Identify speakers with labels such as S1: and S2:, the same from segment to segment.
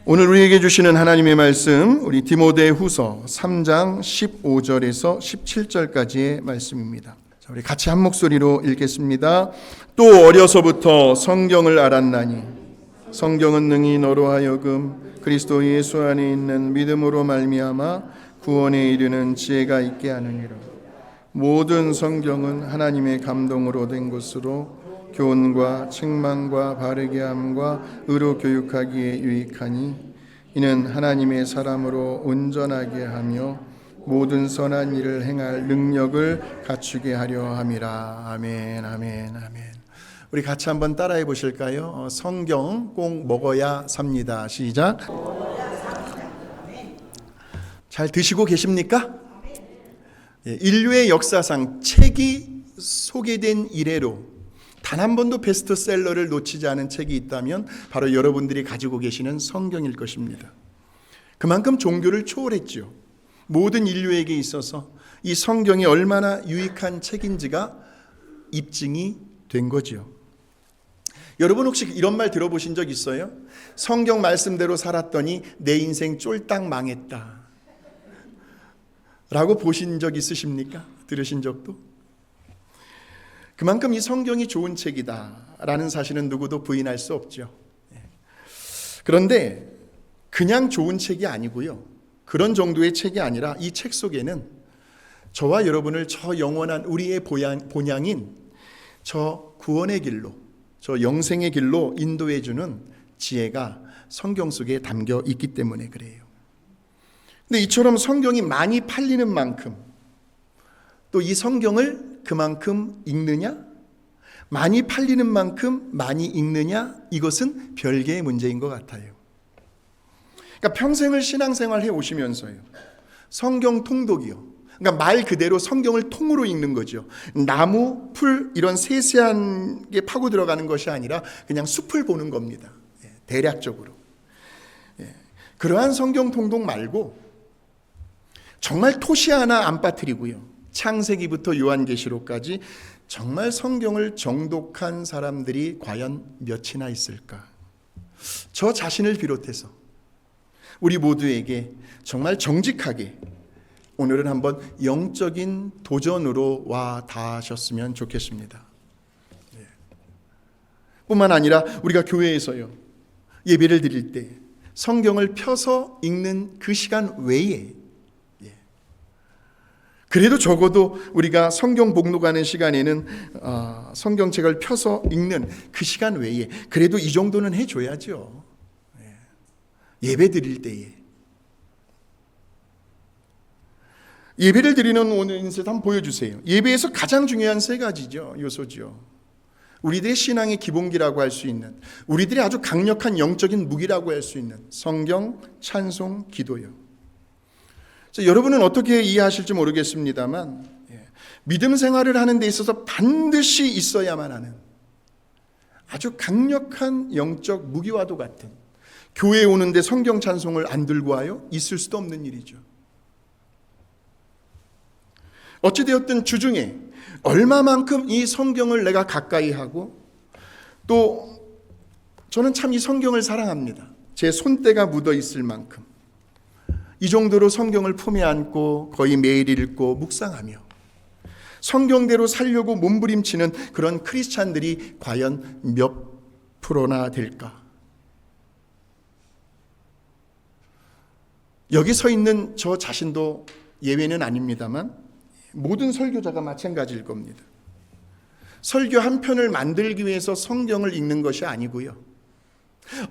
S1: 오늘 우리에게 주시는 하나님의 말씀, 우리 디모데후서 3장 15절에서 17절까지의 말씀입니다. 자, 우리 같이 한 목소리로 읽겠습니다. 또 어려서부터 성경을 알았나니 성경은 능히 너로 하여금 그리스도 예수 안에 있는 믿음으로 말미암아 구원에 이르는 지혜가 있게 하느니라. 모든 성경은 하나님의 감동으로 된 것으로 교훈과 책망과 바르게 함과 의로 교육하기에 유익하니 이는 하나님의 사람으로 온전하게 하며 모든 선한 일을 행할 능력을 갖추게 하려 함이라. 아멘, 아멘, 아멘. 우리 같이 한번 따라해 보실까요? 성경 꼭 먹어야 삽니다. 시작. 잘 드시고 계십니까? 인류의 역사상 책이 소개된 이래로 단 한 번도 베스트셀러를 놓치지 않은 책이 있다면 바로 여러분들이 가지고 계시는 성경일 것입니다. 그만큼 종교를 초월했죠. 모든 인류에게 있어서 이 성경이 얼마나 유익한 책인지가 입증이 된 거죠. 여러분 혹시 이런 말 들어보신 적 있어요? 성경 말씀대로 살았더니 내 인생 쫄딱 망했다 라고 보신 적 있으십니까? 들으신 적도? 그만큼 이 성경이 좋은 책이다라는 사실은 누구도 부인할 수 없죠. 그런데 그냥 좋은 책이 아니고요. 그런 정도의 책이 아니라 이 책 속에는 저와 여러분을 저 영원한 우리의 본향인 저 구원의 길로, 저 영생의 길로 인도해 주는 지혜가 성경 속에 담겨 있기 때문에 그래요. 근데 이처럼 성경이 많이 팔리는 만큼 또 이 성경을 그만큼 읽느냐? 많이 팔리는 만큼 많이 읽느냐? 이것은 별개의 문제인 것 같아요. 그러니까 평생을 신앙생활 해오시면서요. 성경 통독이요. 그러니까 말 그대로 성경을 통으로 읽는 거죠. 나무, 풀 이런 세세한 게 파고 들어가는 것이 아니라 그냥 숲을 보는 겁니다. 대략적으로. 그러한 성경 통독 말고 정말 토시 하나 안 빠뜨리고요. 창세기부터 요한계시록까지 정말 성경을 정독한 사람들이 과연 몇이나 있을까? 저 자신을 비롯해서 우리 모두에게 정말 정직하게 오늘은 한번 영적인 도전으로 와 닿으셨으면 좋겠습니다. 뿐만 아니라 우리가 교회에서요. 예배를 드릴 때 성경을 펴서 읽는 그 시간 외에 그래도 적어도 우리가 성경 복록하는 시간에는 성경책을 펴서 읽는 그 시간 외에 그래도 이 정도는 해줘야죠. 예배 드릴 때에. 예배를 드리는 오늘 인생 한번 보여주세요. 예배에서 가장 중요한 세 가지죠. 요소죠. 우리들의 신앙의 기본기라고 할 수 있는, 우리들의 아주 강력한 영적인 무기라고 할 수 있는 성경, 찬송, 기도요. 여러분은 어떻게 이해하실지 모르겠습니다만 믿음 생활을 하는 데 있어서 반드시 있어야만 하는 아주 강력한 영적 무기와도 같은, 교회에 오는데 성경 찬송을 안 들고 와요? 있을 수도 없는 일이죠. 어찌되었든 주중에 얼마만큼 이 성경을 내가 가까이 하고, 또 저는 참 이 성경을 사랑합니다. 제 손때가 묻어 있을 만큼 이 정도로 성경을 품에 안고 거의 매일 읽고 묵상하며 성경대로 살려고 몸부림치는 그런 크리스찬들이 과연 몇 프로나 될까? 여기 서 있는 저 자신도 예외는 아닙니다만 모든 설교자가 마찬가지일 겁니다. 설교 한 편을 만들기 위해서 성경을 읽는 것이 아니고요.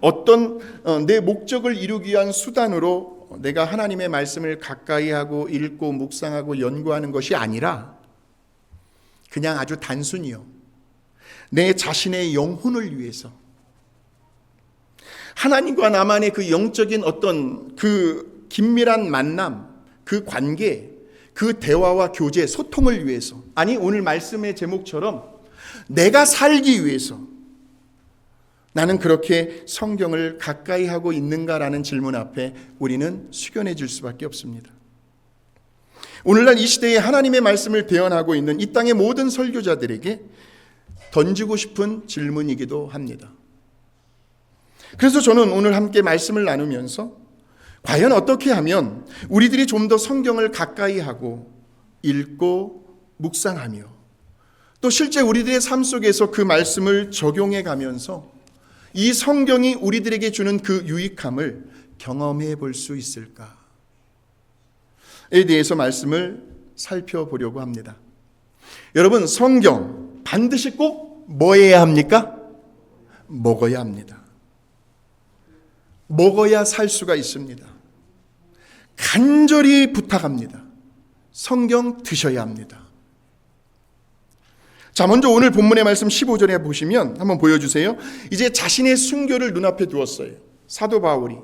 S1: 어떤 내 목적을 이루기 위한 수단으로 내가 하나님의 말씀을 가까이 하고 읽고 묵상하고 연구하는 것이 아니라 그냥 아주 단순히요. 내 자신의 영혼을 위해서 하나님과 나만의 그 영적인 어떤 그 긴밀한 만남, 그 관계, 그 대화와 교제, 소통을 위해서, 아니 오늘 말씀의 제목처럼 내가 살기 위해서 나는 그렇게 성경을 가까이 하고 있는가라는 질문 앞에 우리는 숙연해 줄 수밖에 없습니다. 오늘날 이 시대에 하나님의 말씀을 대언하고 있는 이 땅의 모든 설교자들에게 던지고 싶은 질문이기도 합니다. 그래서 저는 오늘 함께 말씀을 나누면서 과연 어떻게 하면 우리들이 좀 더 성경을 가까이 하고 읽고 묵상하며 또 실제 우리들의 삶 속에서 그 말씀을 적용해 가면서 이 성경이 우리들에게 주는 그 유익함을 경험해 볼 수 있을까에 대해서 말씀을 살펴보려고 합니다. 여러분, 성경 반드시 꼭 뭐 해야 합니까? 먹어야 합니다. 먹어야 살 수가 있습니다. 간절히 부탁합니다. 성경 드셔야 합니다. 자, 먼저 오늘 본문의 말씀 15절에 보시면 한번 보여주세요. 이제 자신의 순교를 눈앞에 두었어요. 사도 바울이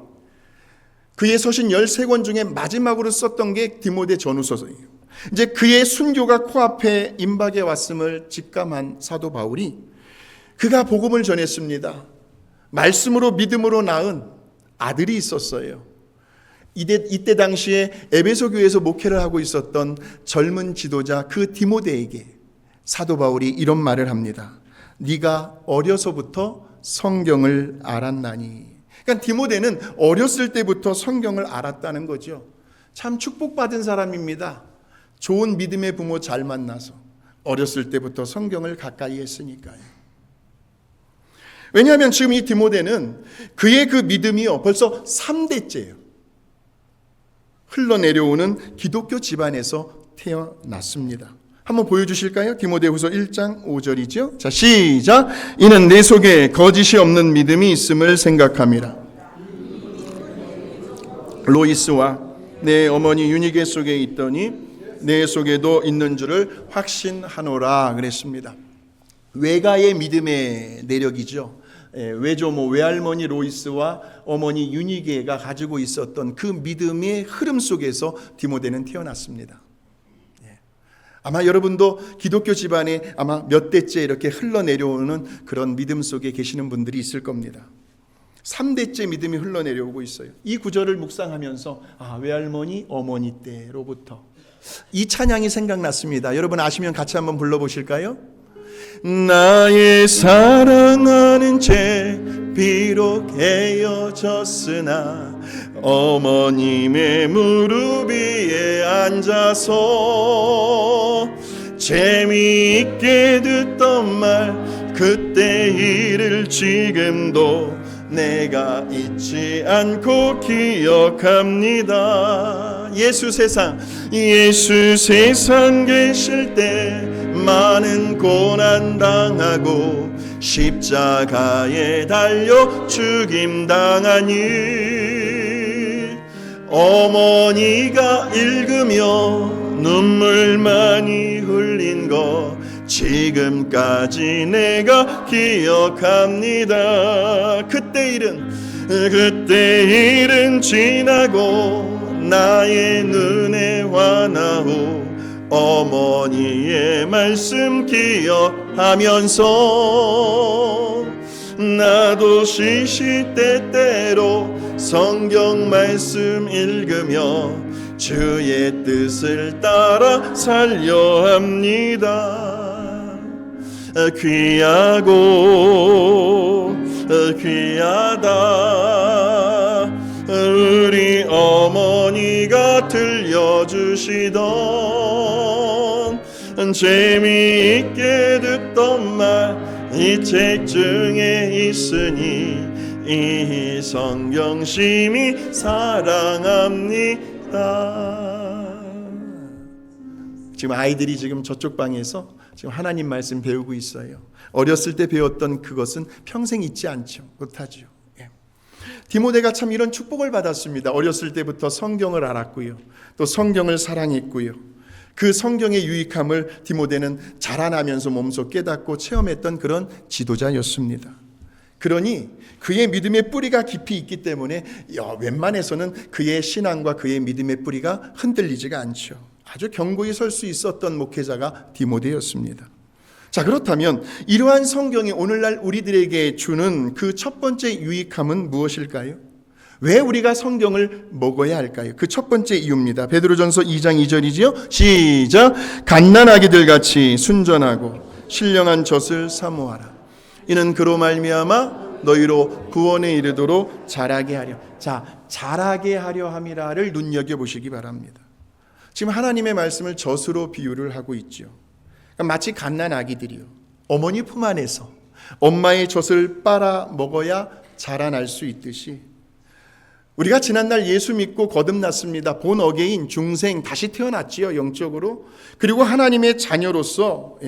S1: 그의 서신 13권 중에 마지막으로 썼던 게 디모데 전후서예요. 이제 그의 순교가 코앞에 임박해 왔음을 직감한 사도 바울이 그가 복음을 전했습니다. 말씀으로 믿음으로 낳은 아들이 있었어요. 이때 당시에 에베소 교회에서 목회를 하고 있었던 젊은 지도자 그 디모데에게 사도 바울이 이런 말을 합니다. 네가 어려서부터 성경을 알았나니. 그러니까 디모데는 어렸을 때부터 성경을 알았다는 거죠. 참 축복받은 사람입니다. 좋은 믿음의 부모 잘 만나서 어렸을 때부터 성경을 가까이 했으니까요. 왜냐하면 지금 이 디모데는 그의 그 믿음이요 벌써 3대째예요. 흘러내려오는 기독교 집안에서 태어났습니다. 한번 보여주실까요? 디모데후서 1장 5절이죠. 자, 시작. 이는 내 속에 거짓이 없는 믿음이 있음을 생각함이라. 로이스와 내 어머니 유니게 속에 있더니 내 속에도 있는 줄을 확신하노라 그랬습니다. 외가의 믿음의 내력이죠. 외조모 외할머니 로이스와 어머니 유니게가 가지고 있었던 그 믿음의 흐름 속에서 디모데는 태어났습니다. 아마 여러분도 기독교 집안에 아마 몇 대째 이렇게 흘러내려오는 그런 믿음 속에 계시는 분들이 있을 겁니다. 3대째 믿음이 흘러내려오고 있어요. 이 구절을 묵상하면서 외할머니 어머니 때로부터 이 찬양이 생각났습니다. 여러분 아시면 같이 한번 불러보실까요? 나의 사랑하는 채 비록 헤어졌으나 어머님의 무릎 위에 앉아서 재미있게 듣던 말 그때 일을 지금도 내가 잊지 않고 기억합니다. 예수 세상 계실 때 많은 고난 당하고 십자가에 달려 죽임 당한 일 어머니가 읽으며 눈물 많이 흘린 거 지금까지 내가 기억합니다. 그때 일은 지나고 나의 눈에 환하오 어머니의 말씀 기억하면서 나도 시시때때로 성경 말씀 읽으며 주의 뜻을 따라 살려 합니다. 귀하고 귀하다 우리 어머니가 들려주시던 재미있게 듣던 말 이 책 중에 있으니 이 성경 심히 사랑합니다. 지금 아이들이 지금 저쪽 방에서 지금 하나님 말씀 배우고 있어요. 어렸을 때 배웠던 그것은 평생 잊지 않죠. 못하죠. 디모데가 참 이런 축복을 받았습니다. 어렸을 때부터 성경을 알았고요. 또 성경을 사랑했고요. 그 성경의 유익함을 디모데는 자라나면서 몸소 깨닫고 체험했던 그런 지도자였습니다. 그러니 그의 믿음의 뿌리가 깊이 있기 때문에 웬만해서는 그의 신앙과 그의 믿음의 뿌리가 흔들리지가 않죠. 아주 견고히 설 수 있었던 목회자가 디모데였습니다. 자, 그렇다면 이러한 성경이 오늘날 우리들에게 주는 그 첫 번째 유익함은 무엇일까요? 왜 우리가 성경을 먹어야 할까요? 그 첫 번째 이유입니다. 베드로전서 2장 2절이지요. 시작. 갓난아기들 같이 순전하고 신령한 젖을 사모하라. 이는 그로 말미암아 너희로 구원에 이르도록 자라게 하려. 자, 자라게 하려 함이라를 눈여겨보시기 바랍니다. 지금 하나님의 말씀을 젖으로 비유를 하고 있죠. 그러니까 마치 갓난 아기들이요, 어머니 품 안에서 엄마의 젖을 빨아 먹어야 자라날 수 있듯이, 우리가 지난날 예수 믿고 거듭났습니다. 본 어게인, 중생, 다시 태어났지요, 영적으로. 그리고 하나님의 자녀로서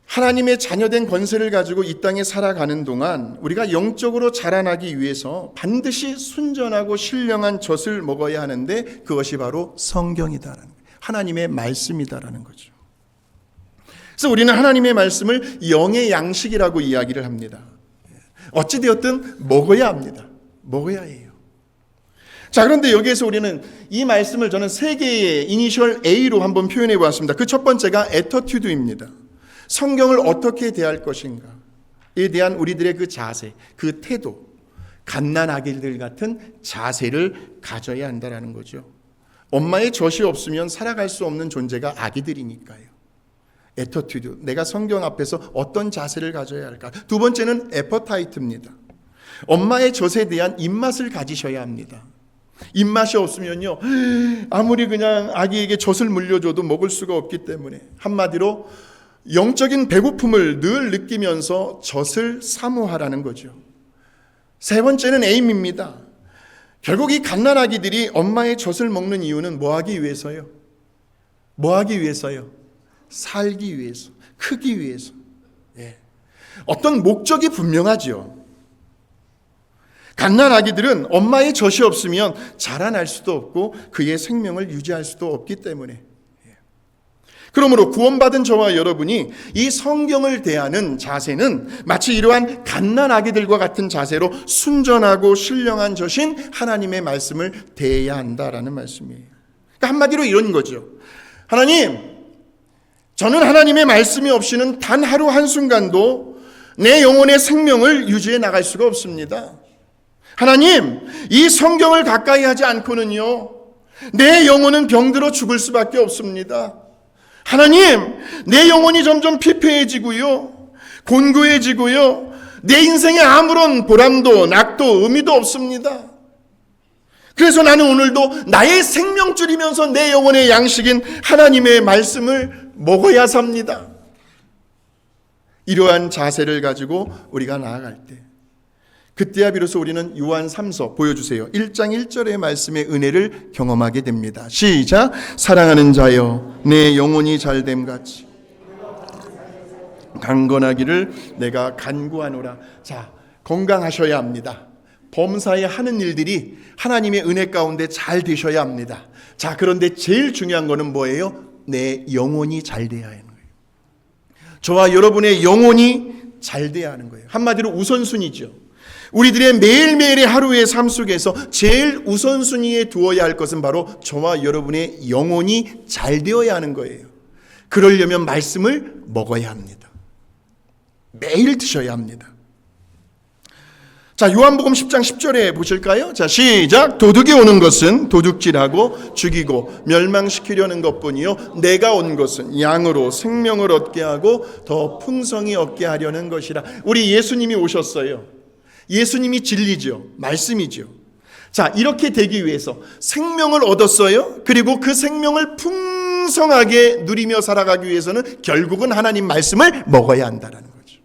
S1: 하나님의 자녀된 권세를 가지고 이 땅에 살아가는 동안 우리가 영적으로 자라나기 위해서 반드시 순전하고 신령한 젖을 먹어야 하는데, 그것이 바로 성경이다라는 거예요. 하나님의 말씀이다라는 거죠. 그래서 우리는 하나님의 말씀을 영의 양식이라고 이야기를 합니다. 어찌되었든 먹어야 합니다. 먹어야 해요. 자, 그런데 여기에서 우리는 이 말씀을 저는 세 개의 이니셜 A로 한번 표현해 보았습니다. 그 첫 번째가 애터튜드입니다. 성경을 어떻게 대할 것인가에 대한 우리들의 그 자세, 그 태도, 갓난아기들 같은 자세를 가져야 한다는 거죠. 엄마의 젖이 없으면 살아갈 수 없는 존재가 아기들이니까요. 애터튜드, 내가 성경 앞에서 어떤 자세를 가져야 할까? 두 번째는 애퍼타이트입니다. 엄마의 젖에 대한 입맛을 가지셔야 합니다. 입맛이 없으면요, 아무리 그냥 아기에게 젖을 물려줘도 먹을 수가 없기 때문에, 한마디로 영적인 배고픔을 늘 느끼면서 젖을 사모하라는 거죠. 세 번째는 에임입니다. 결국 이 갓난아기들이 엄마의 젖을 먹는 이유는 뭐 하기 위해서요? 뭐 하기 위해서요? 살기 위해서, 크기 위해서. 어떤 목적이 분명하죠. 갓난아기들은 엄마의 젖이 없으면 자라날 수도 없고 그의 생명을 유지할 수도 없기 때문에, 그러므로 구원받은 저와 여러분이 이 성경을 대하는 자세는 마치 이러한 갓난아기들과 같은 자세로 순전하고 신령한 젖인 하나님의 말씀을 대해야 한다라는 말씀이에요. 그러니까 한마디로 이런 거죠. 하나님, 저는 하나님의 말씀이 없이는 단 하루 한순간도 내 영혼의 생명을 유지해 나갈 수가 없습니다. 하나님, 이 성경을 가까이 하지 않고는요, 내 영혼은 병들어 죽을 수밖에 없습니다. 하나님, 내 영혼이 점점 피폐해지고요, 곤고해지고요, 내 인생에 아무런 보람도 낙도 의미도 없습니다. 그래서 나는 오늘도 나의 생명줄이면서 내 영혼의 양식인 하나님의 말씀을 먹어야 삽니다. 이러한 자세를 가지고 우리가 나아갈 때, 그때야 비로소 우리는 요한 3서 보여주세요. 1장 1절의 말씀의 은혜를 경험하게 됩니다. 시작. 사랑하는 자여, 내 영혼이 잘됨 같이 강건하기를 내가 간구하노라. 자, 건강하셔야 합니다. 범사에 하는 일들이 하나님의 은혜 가운데 잘 되셔야 합니다. 자, 그런데 제일 중요한 거는 뭐예요? 내 영혼이 잘 돼야 하는 거예요. 저와 여러분의 영혼이 잘 돼야 하는 거예요. 한마디로 우선순위죠. 우리들의 매일매일의 하루의 삶 속에서 제일 우선순위에 두어야 할 것은 바로 저와 여러분의 영혼이 잘 되어야 하는 거예요. 그러려면 말씀을 먹어야 합니다. 매일 드셔야 합니다. 자, 요한복음 10장 10절에 보실까요? 자, 시작. 도둑이 오는 것은 도둑질하고 죽이고 멸망시키려는 것뿐이요, 내가 온 것은 양으로 생명을 얻게 하고 더 풍성히 얻게 하려는 것이라. 우리 예수님이 오셨어요. 예수님이 진리죠. 말씀이죠. 자, 이렇게 되기 위해서 생명을 얻었어요. 그리고 그 생명을 풍성하게 누리며 살아가기 위해서는 결국은 하나님 말씀을 먹어야 한다는 거죠.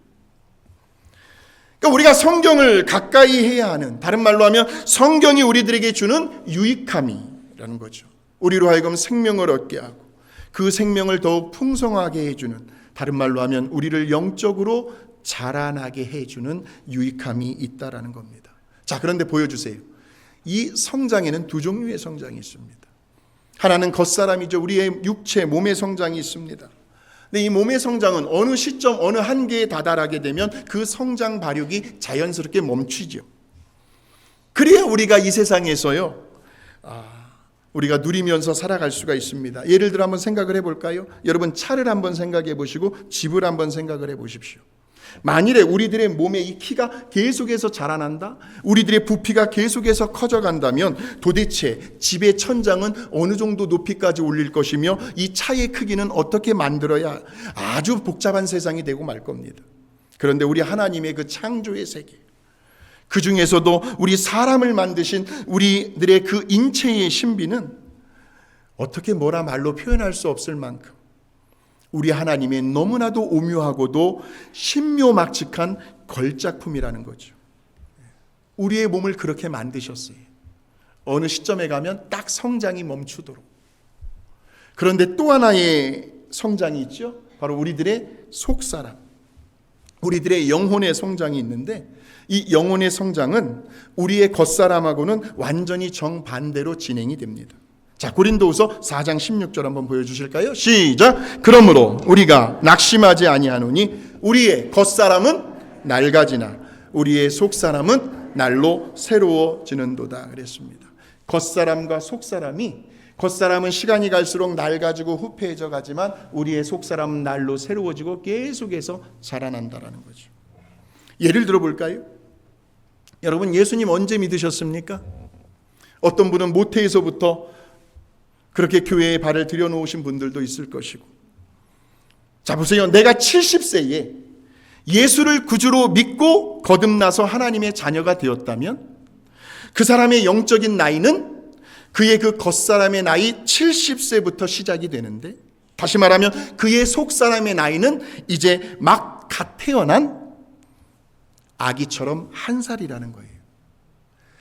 S1: 그러니까 우리가 성경을 가까이 해야 하는, 다른 말로 하면 성경이 우리들에게 주는 유익함이라는 거죠. 우리로 하여금 생명을 얻게 하고 그 생명을 더욱 풍성하게 해주는, 다른 말로 하면 우리를 영적으로 자라나게 해주는 유익함이 있다라는 겁니다. 자, 그런데 보여주세요. 이 성장에는 두 종류의 성장이 있습니다. 하나는 겉사람이죠. 우리의 육체, 몸의 성장이 있습니다. 근데 이 몸의 성장은 어느 시점, 어느 한계에 다다르게 되면 그 성장 발육이 자연스럽게 멈추죠. 그래야 우리가 이 세상에서요, 우리가 누리면서 살아갈 수가 있습니다. 예를 들어 한번 생각을 해볼까요? 여러분, 차를 한번 생각해 보시고 집을 한번 생각을 해 보십시오. 만일에 우리들의 몸에 이 키가 계속해서 자라난다, 우리들의 부피가 계속해서 커져간다면 도대체 집의 천장은 어느 정도 높이까지 올릴 것이며 이 차의 크기는 어떻게 만들어야 아주 복잡한 세상이 되고 말 겁니다. 그런데 우리 하나님의 그 창조의 세계, 그 중에서도 우리 사람을 만드신 우리들의 그 인체의 신비는 어떻게 뭐라 말로 표현할 수 없을 만큼 우리 하나님의 너무나도 오묘하고도 신묘막측한 걸작품이라는 거죠. 우리의 몸을 그렇게 만드셨어요. 어느 시점에 가면 딱 성장이 멈추도록. 그런데 또 하나의 성장이 있죠. 바로 우리들의 속사람, 우리들의 영혼의 성장이 있는데, 이 영혼의 성장은 우리의 겉사람하고는 완전히 정반대로 진행이 됩니다. 자, 고린도후서 4장 16절 한번 보여주실까요? 시작. 그러므로 우리가 낙심하지 아니하노니 우리의 겉사람은 낡아지나 우리의 속사람은 날로 새로워지는도다 그랬습니다. 겉사람과 속사람이, 겉사람은 시간이 갈수록 낡아지고 후패해져 가지만 우리의 속사람은 날로 새로워지고 계속해서 자라난다라는 거죠. 예를 들어 볼까요? 여러분, 예수님 언제 믿으셨습니까? 어떤 분은 모태에서부터 그렇게 교회에 발을 들여놓으신 분들도 있을 것이고. 자, 보세요. 내가 70세에 예수를 구주로 믿고 거듭나서 하나님의 자녀가 되었다면 그 사람의 영적인 나이는 그의 그 겉사람의 나이 70세부터 시작이 되는데, 다시 말하면 그의 속사람의 나이는 이제 막 갓 태어난 아기처럼 1살이라는 거예요.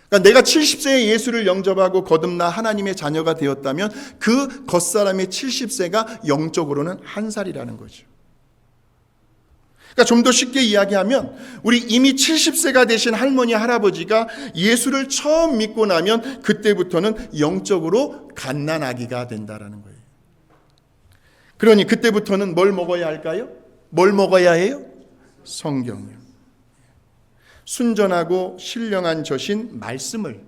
S1: 그러니까 내가 70세에 예수를 영접하고 거듭나 하나님의 자녀가 되었다면 그 겉사람의 70세가 영적으로는 1살이라는 거죠. 그러니까 좀 더 쉽게 이야기하면 우리 이미 70세가 되신 할머니, 할아버지가 예수를 처음 믿고 나면 그때부터는 영적으로 갓난아기가 된다라는 거예요. 그러니 그때부터는 뭘 먹어야 할까요? 뭘 먹어야 해요? 성경이요. 순전하고 신령한 젖인 말씀을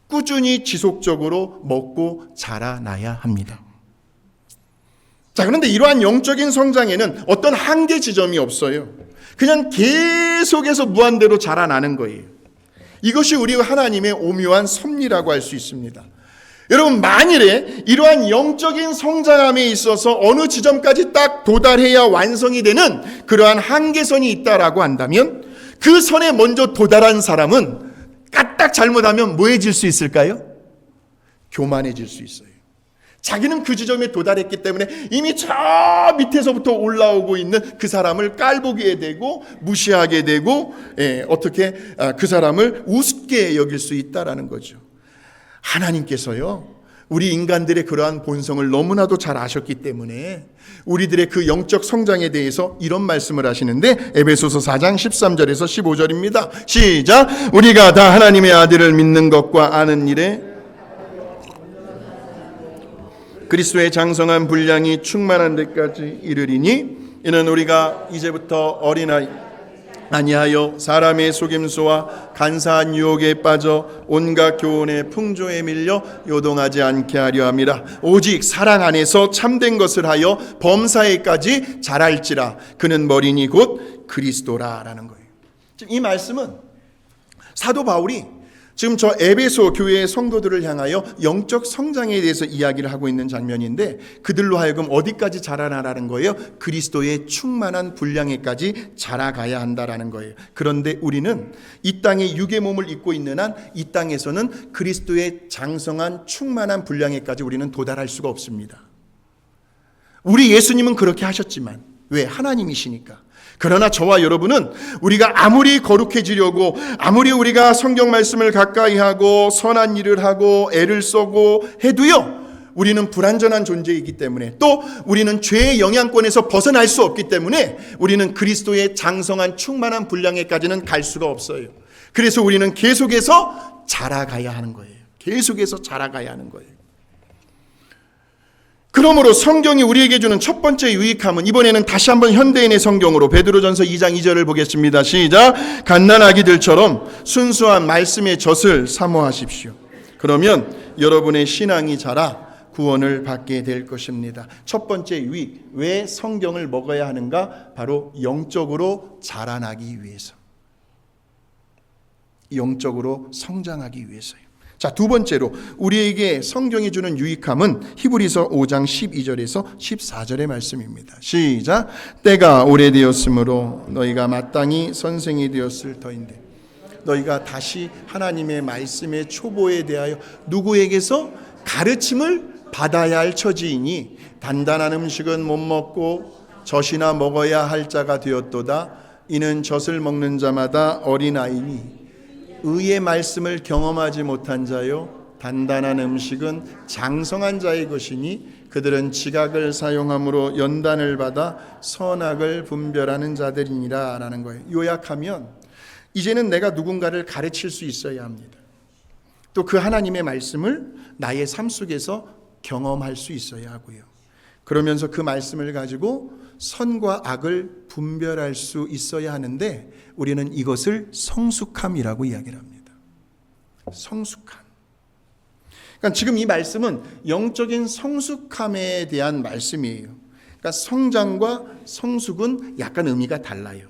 S1: 꾸준히 지속적으로 먹고 자라나야 합니다. 자, 그런데 이러한 영적인 성장에는 어떤 한계 지점이 없어요. 그냥 계속해서 무한대로 자라나는 거예요. 이것이 우리 하나님의 오묘한 섭리라고 할 수 있습니다. 여러분, 만일에 이러한 영적인 성장함에 있어서 어느 지점까지 딱 도달해야 완성이 되는 그러한 한계선이 있다라고 한다면 그 선에 먼저 도달한 사람은 까딱 잘못하면 뭐해질 수 있을까요? 교만해질 수 있어요. 자기는 그 지점에 도달했기 때문에 이미 저 밑에서부터 올라오고 있는 그 사람을 깔보게 되고 무시하게 되고, 어떻게 그 사람을 우습게 여길 수 있다라는 거죠. 하나님께서요, 우리 인간들의 그러한 본성을 너무나도 잘 아셨기 때문에 우리들의 그 영적 성장에 대해서 이런 말씀을 하시는데, 에베소서 4장 13절에서 15절입니다. 시작. 우리가 다 하나님의 아들을 믿는 것과 아는 일에 그리스도의 장성한 분량이 충만한 데까지 이르리니, 이는 우리가 이제부터 어린아이 아니하여 사람의 속임수와 간사한 유혹에 빠져 온갖 교훈의 풍조에 밀려 요동하지 않게 하려 함이라. 오직 사랑 안에서 참된 것을 하여 범사에까지 자랄지라. 그는 머리니 곧 그리스도라라는 거예요. 이 말씀은 사도 바울이 지금 저 에베소 교회의 성도들을 향하여 영적 성장에 대해서 이야기를 하고 있는 장면인데, 그들로 하여금 어디까지 자라나라는 거예요? 그리스도의 충만한 분량에까지 자라가야 한다라는 거예요. 그런데 우리는 이 땅에 육의 몸을 입고 있는 한 이 땅에서는 그리스도의 장성한 충만한 분량에까지 우리는 도달할 수가 없습니다. 우리 예수님은 그렇게 하셨지만, 왜? 하나님이시니까. 그러나 저와 여러분은 우리가 아무리 거룩해지려고, 아무리 우리가 성경 말씀을 가까이 하고 선한 일을 하고 애를 써고 해도요, 우리는 불완전한 존재이기 때문에, 또 우리는 죄의 영향권에서 벗어날 수 없기 때문에 우리는 그리스도의 장성한 충만한 분량에까지는 갈 수가 없어요. 그래서 우리는 계속해서 자라가야 하는 거예요. 계속해서 자라가야 하는 거예요. 그러므로 성경이 우리에게 주는 첫 번째 유익함은, 이번에는 다시 한번 현대인의 성경으로 베드로전서 2장 2절을 보겠습니다. 시작. 갓난아기들처럼 순수한 말씀의 젖을 사모하십시오. 그러면 여러분의 신앙이 자라 구원을 받게 될 것입니다. 첫 번째 유익, 왜 성경을 먹어야 하는가? 바로 영적으로 자라나기 위해서, 영적으로 성장하기 위해서요. 자, 두 번째로 우리에게 성경이 주는 유익함은 히브리서 5장 12절에서 14절의 말씀입니다. 시작. 때가 오래되었으므로 너희가 마땅히 선생이 되었을 터인데. 너희가 다시 하나님의 말씀의 초보에 대하여 누구에게서 가르침을 받아야 할 처지이니 단단한 음식은 못 먹고 젖이나 먹어야 할 자가 되었도다. 이는 젖을 먹는 자마다 어린아이니 의의 말씀을 경험하지 못한 자요 단단한 음식은 장성한 자의 것이니 그들은 지각을 사용함으로 연단을 받아 선악을 분별하는 자들이니라 라는 거예요. 요약하면 이제는 내가 누군가를 가르칠 수 있어야 합니다. 또 그 하나님의 말씀을 나의 삶 속에서 경험할 수 있어야 하고요. 그러면서 그 말씀을 가지고 선과 악을 분별할 수 있어야 하는데 우리는 이것을 성숙함이라고 이야기를 합니다. 성숙함. 그러니까 지금 이 말씀은 영적인 성숙함에 대한 말씀이에요. 그러니까 성장과 성숙은 약간 의미가 달라요.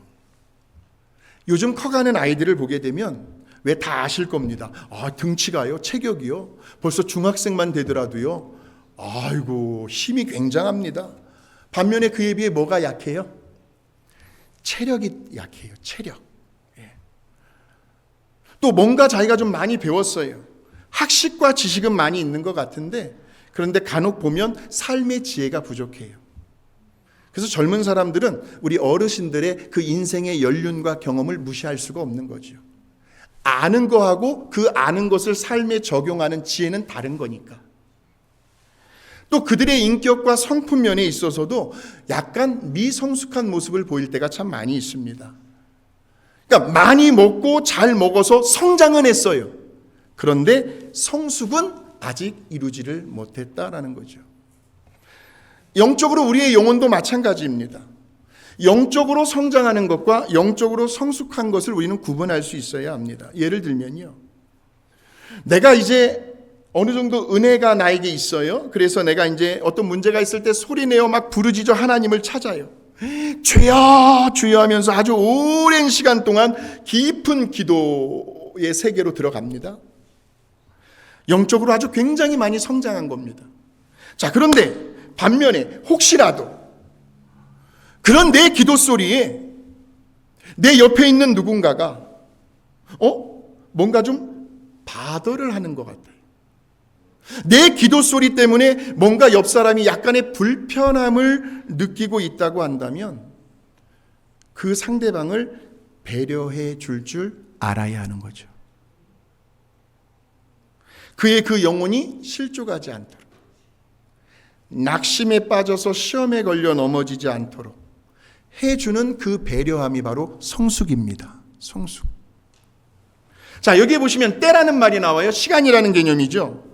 S1: 요즘 커가는 아이들을 보게 되면 왜 다 아실 겁니다. 등치가요, 체격이요. 벌써 중학생만 되더라도요. 아이고 힘이 굉장합니다. 반면에 그에 비해 뭐가 약해요? 체력이 약해요. 체력. 또 뭔가 자기가 좀 많이 배웠어요. 학식과 지식은 많이 있는 것 같은데 그런데 간혹 보면 삶의 지혜가 부족해요. 그래서 젊은 사람들은 우리 어르신들의 그 인생의 연륜과 경험을 무시할 수가 없는 거죠. 아는 거하고 그 아는 것을 삶에 적용하는 지혜는 다른 거니까. 또 그들의 인격과 성품 면에 있어서도 약간 미성숙한 모습을 보일 때가 참 많이 있습니다. 그러니까 많이 먹고 잘 먹어서 성장은 했어요. 그런데 성숙은 아직 이루지를 못했다라는 거죠. 영적으로 우리의 영혼도 마찬가지입니다. 영적으로 성장하는 것과 영적으로 성숙한 것을 우리는 구분할 수 있어야 합니다. 예를 들면요. 내가 이제 어느 정도 은혜가 나에게 있어요. 그래서 내가 이제 어떤 문제가 있을 때 소리내어 막 부르짖어 하나님을 찾아요. 주여 주여 하면서 아주 오랜 시간 동안 깊은 기도의 세계로 들어갑니다. 영적으로 아주 굉장히 많이 성장한 겁니다. 자, 그런데 반면에 혹시라도 그런 내 기도 소리에 내 옆에 있는 누군가가 뭔가 좀 바더를 하는 것 같아요. 내 기도 소리 때문에 뭔가 옆 사람이 약간의 불편함을 느끼고 있다고 한다면 그 상대방을 배려해 줄 알아야 하는 거죠. 그의 그 영혼이 실족하지 않도록, 낙심에 빠져서 시험에 걸려 넘어지지 않도록 해주는 그 배려함이 바로 성숙입니다. 성숙. 자, 여기에 보시면 때라는 말이 나와요. 시간이라는 개념이죠.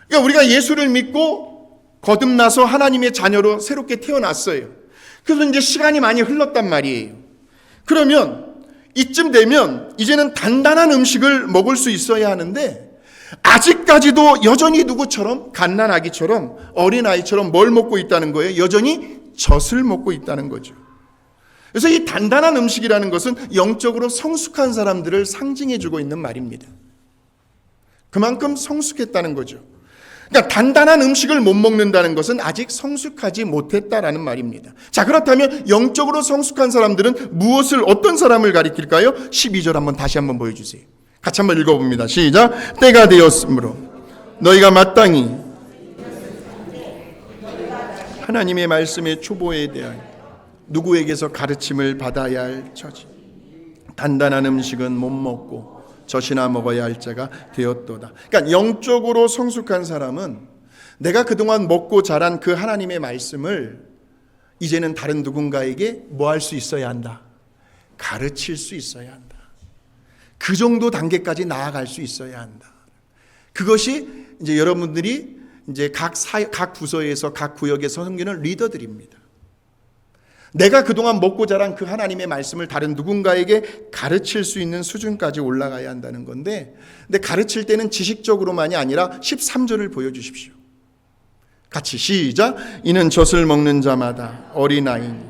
S1: 그러니까 우리가 예수를 믿고 거듭나서 하나님의 자녀로 새롭게 태어났어요. 그래서 이제 시간이 많이 흘렀단 말이에요. 그러면 이쯤 되면 이제는 단단한 음식을 먹을 수 있어야 하는데 아직까지도 여전히 누구처럼 갓난아기처럼 어린아이처럼 뭘 먹고 있다는 거예요? 여전히 젖을 먹고 있다는 거죠. 그래서 이 단단한 음식이라는 것은 영적으로 성숙한 사람들을 상징해주고 있는 말입니다. 그만큼 성숙했다는 거죠. 그러니까 단단한 음식을 못 먹는다는 것은 아직 성숙하지 못했다라는 말입니다. 자, 그렇다면 영적으로 성숙한 사람들은 무엇을, 어떤 사람을 가리킬까요? 12절 다시 한번 보여주세요. 같이 한번 읽어봅니다. 시작. 때가 되었으므로 너희가 마땅히 하나님의 말씀의 초보에 대하여 누구에게서 가르침을 받아야 할 처지, 단단한 음식은 못 먹고 젖이나 먹어야 할 자가 되었도다. 그러니까 영적으로 성숙한 사람은 내가 그동안 먹고 자란 그 하나님의 말씀을 이제는 다른 누군가에게 뭐 할 수 있어야 한다? 가르칠 수 있어야 한다. 그 정도 단계까지 나아갈 수 있어야 한다. 그것이 이제 여러분들이 이제 각 부서에서 각 구역에서 섬기는 리더들입니다. 내가 그동안 먹고 자란 그 하나님의 말씀을 다른 누군가에게 가르칠 수 있는 수준까지 올라가야 한다는 건데, 근데 가르칠 때는 지식적으로만이 아니라 13절을 보여주십시오. 같이 시작. 이는 젖을 먹는 자마다 어린아이니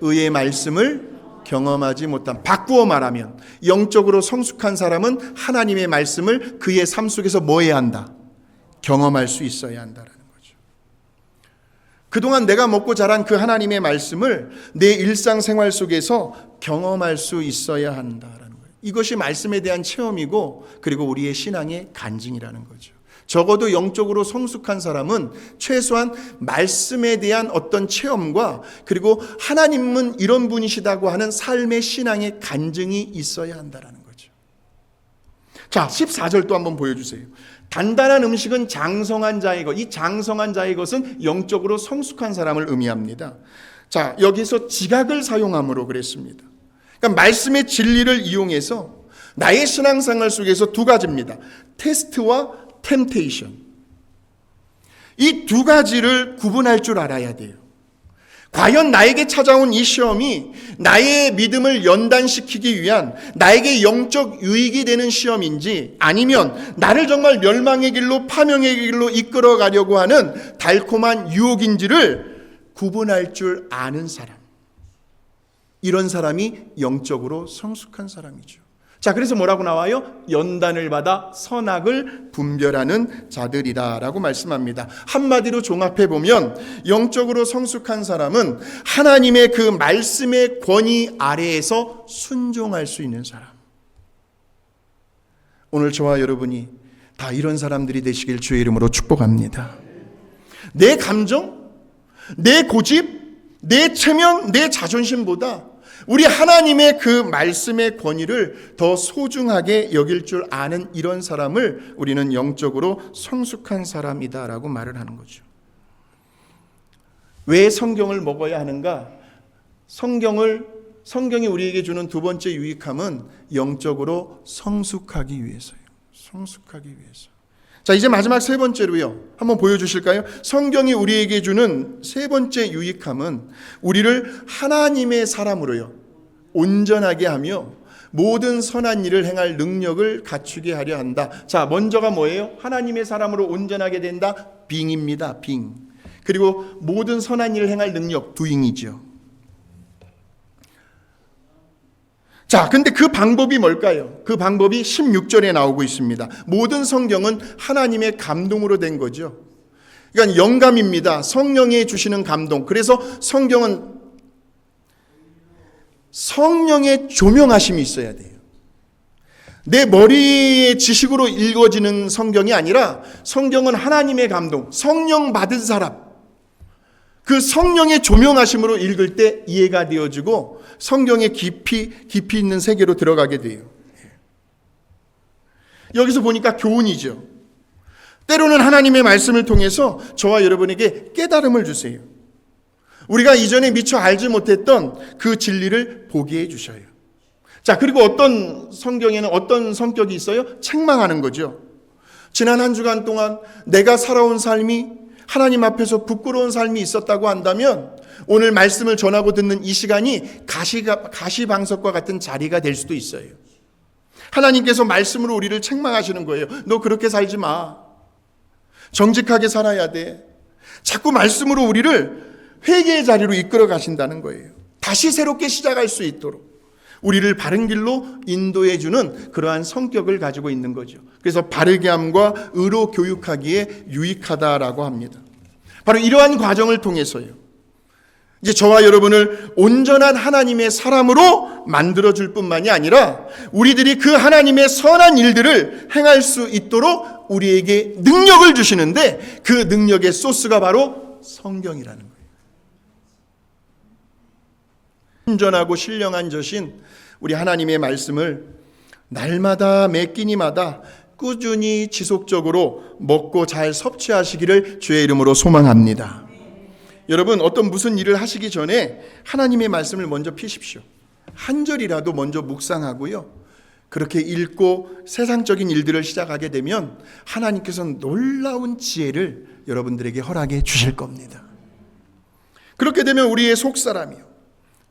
S1: 의의 말씀을 경험하지 못한, 바꾸어 말하면 영적으로 성숙한 사람은 하나님의 말씀을 그의 삶 속에서 뭐 해야 한다? 경험할 수 있어야 한다라는 거죠. 그동안 내가 먹고 자란 그 하나님의 말씀을 내 일상생활 속에서 경험할 수 있어야 한다라는 거예요. 이것이 말씀에 대한 체험이고, 그리고 우리의 신앙의 간증이라는 거죠. 적어도 영적으로 성숙한 사람은 최소한 말씀에 대한 어떤 체험과, 그리고 하나님은 이런 분이시다고 하는 삶의 신앙의 간증이 있어야 한다는 거죠. 자, 14절 또 한번 보여주세요. 단단한 음식은 장성한 자의 것. 이 장성한 자의 것은 영적으로 성숙한 사람을 의미합니다. 자, 여기서 지각을 사용함으로 그랬습니다. 그러니까 말씀의 진리를 이용해서 나의 신앙생활 속에서 두 가지입니다. 테스트와 템테이션. 이 두 가지를 구분할 줄 알아야 돼요. 과연 나에게 찾아온 이 시험이 나의 믿음을 연단시키기 위한 나에게 영적 유익이 되는 시험인지, 아니면 나를 정말 멸망의 길로, 파멸의 길로 이끌어 가려고 하는 달콤한 유혹인지를 구분할 줄 아는 사람, 이런 사람이 영적으로 성숙한 사람이죠. 자, 그래서 뭐라고 나와요? 연단을 받아 선악을 분별하는 자들이다라고 말씀합니다. 한마디로 종합해 보면 영적으로 성숙한 사람은 하나님의 그 말씀의 권위 아래에서 순종할 수 있는 사람. 오늘 저와 여러분이 다 이런 사람들이 되시길 주의 이름으로 축복합니다. 내 감정, 내 고집, 내 체면, 내 자존심보다 우리 하나님의 그 말씀의 권위를 더 소중하게 여길 줄 아는 이런 사람을 우리는 영적으로 성숙한 사람이다라고 말을 하는 거죠. 왜 성경을 먹어야 하는가? 성경이 우리에게 주는 두 번째 유익함은 영적으로 성숙하기 위해서예요. 성숙하기 위해서. 자, 이제 마지막 세 번째로요. 한번 보여주실까요? 성경이 우리에게 주는 세 번째 유익함은 우리를 하나님의 사람으로요, 온전하게 하며 모든 선한 일을 행할 능력을 갖추게 하려 한다. 자, 먼저가 뭐예요? 하나님의 사람으로 온전하게 된다. 빙입니다. 빙. 그리고 모든 선한 일을 행할 능력, 두잉이죠. 자, 근데 그 방법이 뭘까요? 그 방법이 16절에 나오고 있습니다. 모든 성경은 하나님의 감동으로 된 거죠. 그러니까 영감입니다. 성령이 주시는 감동. 그래서 성경은 성령의 조명하심이 있어야 돼요. 내 머리의 지식으로 읽어지는 성경이 아니라 성경은 하나님의 감동, 성령 받은 사람, 그 성령의 조명하심으로 읽을 때 이해가 되어지고 성경의 깊이 있는 세계로 들어가게 돼요. 여기서 보니까 교훈이죠. 때로는 하나님의 말씀을 통해서 저와 여러분에게 깨달음을 주세요. 우리가 이전에 미처 알지 못했던 그 진리를 보게 해주셔요. 자, 그리고 어떤 성경에는 어떤 성격이 있어요? 책망하는 거죠. 지난 한 주간 동안 내가 살아온 삶이 하나님 앞에서 부끄러운 삶이 있었다고 한다면 오늘 말씀을 전하고 듣는 이 시간이 가시방석과 같은 자리가 될 수도 있어요. 하나님께서 말씀으로 우리를 책망하시는 거예요. 너 그렇게 살지 마. 정직하게 살아야 돼. 자꾸 말씀으로 우리를 회개의 자리로 이끌어 가신다는 거예요. 다시 새롭게 시작할 수 있도록 우리를 바른 길로 인도해 주는 그러한 성격을 가지고 있는 거죠. 그래서 바르게 함과 의로 교육하기에 유익하다라고 합니다. 바로 이러한 과정을 통해서요, 이제 저와 여러분을 온전한 하나님의 사람으로 만들어줄 뿐만이 아니라 우리들이 그 하나님의 선한 일들을 행할 수 있도록 우리에게 능력을 주시는데, 그 능력의 소스가 바로 성경이라는 거예요. 온전하고 신령한 저신 우리 하나님의 말씀을 날마다 매 끼니마다 꾸준히 지속적으로 먹고 잘 섭취하시기를 주의 이름으로 소망합니다. 여러분, 무슨 일을 하시기 전에 하나님의 말씀을 먼저 피십시오. 한 절이라도 먼저 묵상하고요, 그렇게 읽고 세상적인 일들을 시작하게 되면 하나님께서는 놀라운 지혜를 여러분들에게 허락해 주실 겁니다. 그렇게 되면 우리의 속사람이요,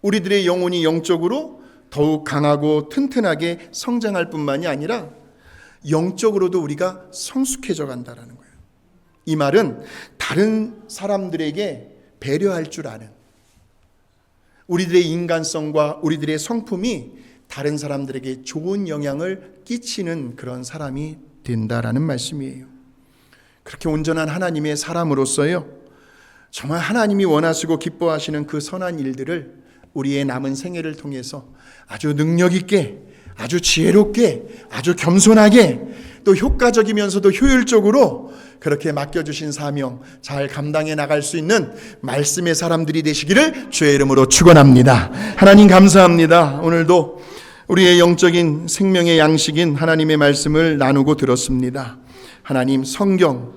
S1: 우리들의 영혼이 영적으로 더욱 강하고 튼튼하게 성장할 뿐만이 아니라 영적으로도 우리가 성숙해져 간다는 거예요. 이 말은 다른 사람들에게 배려할 줄 아는, 우리들의 인간성과 우리들의 성품이 다른 사람들에게 좋은 영향을 끼치는 그런 사람이 된다라는 말씀이에요. 그렇게 온전한 하나님의 사람으로서요, 정말 하나님이 원하시고 기뻐하시는 그 선한 일들을 우리의 남은 생애를 통해서 아주 능력 있게, 아주 지혜롭게, 아주 겸손하게, 또 효과적이면서도 효율적으로 그렇게 맡겨주신 사명 잘 감당해 나갈 수 있는 말씀의 사람들이 되시기를 주의 이름으로 축원합니다. 하나님 감사합니다. 오늘도 우리의 영적인 생명의 양식인 하나님의 말씀을 나누고 들었습니다. 하나님 성경,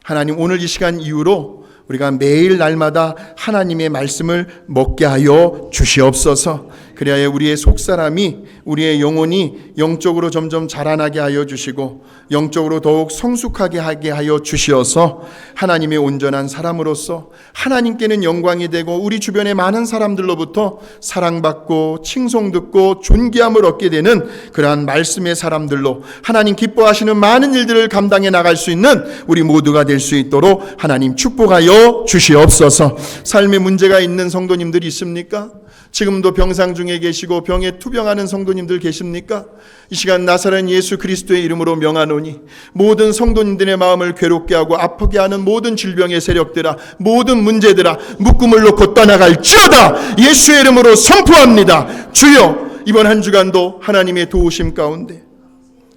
S1: 하나님 오늘 이 시간 이후로 우리가 매일 날마다 하나님의 말씀을 먹게 하여 주시옵소서. 그래야 우리의 속사람이, 우리의 영혼이 영적으로 점점 자라나게 하여 주시고 영적으로 더욱 성숙하게 하게 하여 주시어서 하나님의 온전한 사람으로서 하나님께는 영광이 되고 우리 주변의 많은 사람들로부터 사랑받고 칭송듣고 존귀함을 얻게 되는 그러한 말씀의 사람들로 하나님 기뻐하시는 많은 일들을 감당해 나갈 수 있는 우리 모두가 될 수 있도록 하나님 축복하여 주시옵소서. 삶에 문제가 있는 성도님들이 있습니까? 지금도 병상 중에 계시고 병에 투병하는 성도님들 계십니까? 이 시간 나사렛 예수 그리스도의 이름으로 명하노니 모든 성도님들의 마음을 괴롭게 하고 아프게 하는 모든 질병의 세력들아, 모든 문제들아, 묶음을 놓고 떠나갈지어다. 예수의 이름으로 선포합니다. 주여, 이번 한 주간도 하나님의 도우심 가운데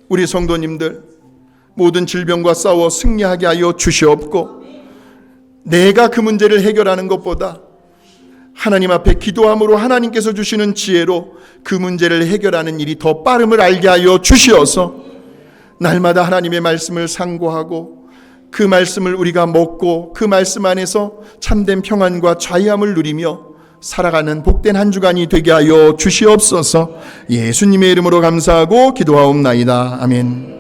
S1: 우리 성도님들 모든 질병과 싸워 승리하게 하여 주시옵고, 내가 그 문제를 해결하는 것보다 하나님 앞에 기도함으로 하나님께서 주시는 지혜로 그 문제를 해결하는 일이 더 빠름을 알게 하여 주시어서 날마다 하나님의 말씀을 상고하고 그 말씀을 우리가 먹고 그 말씀 안에서 참된 평안과 자유함을 누리며 살아가는 복된 한 주간이 되게 하여 주시옵소서. 예수님의 이름으로 감사하고 기도하옵나이다. 아멘.